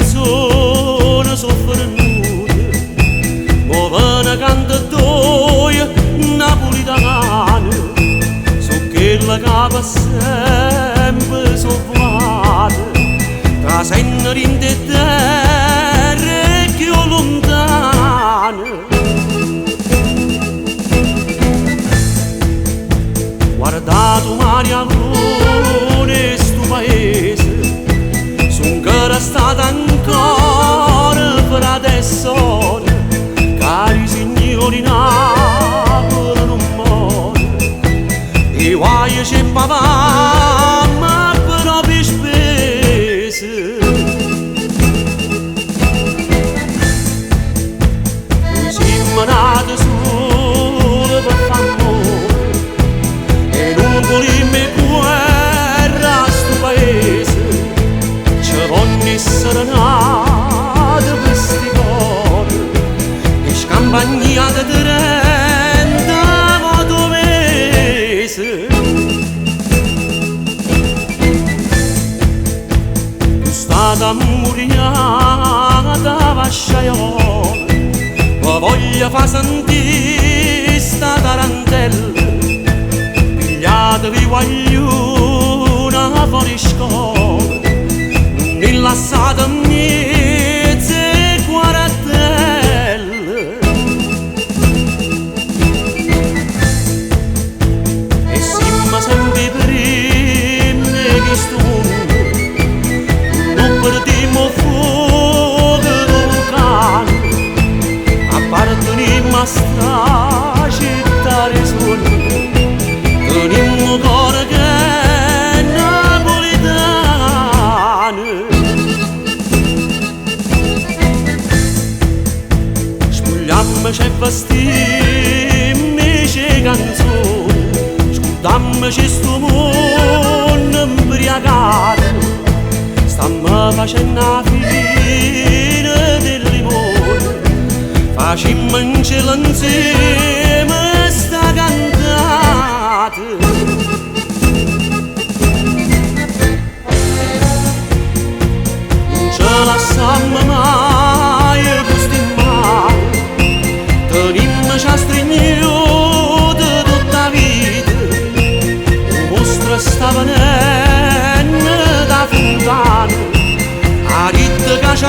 canzone soffrenuta, muove canta due napolitane, su che la capa sempre sovvata, tra senneri in te terre più lontane. Guardato Maria Lune sto paese, son che stata ancora per adesso, cari signori Napoli non muore, e guai c'è papà ma però per spese. Noi siamo nati solo per f'amore e non volimmo guerra a sto paese, ci vogliono essere nati per sti cose e scampagnate di renta modo mese. Tu stata muriata vasciaiola, ma voglio fa sentire sta tarantella, pigliatevi guagliuna fuori scuola, non lasciate mezze quarantelle. E siamo sempre primi che sto mondo, non perdiamo fuoco d'un cane, apparteniamo a sta città di sogni, tenemmo cuore che è napolitano. Spogliammoci e vestimmoci canzoni, scordiamoci sto mondo imbriagato, stammo facendo la fine del limone, facemmo in cielo insieme sta cantata. Non ce lasciamo mai questo in mano, tenimmoci a stringere tutta la vita, un mostro sta venendo da fontana, a ritta che ci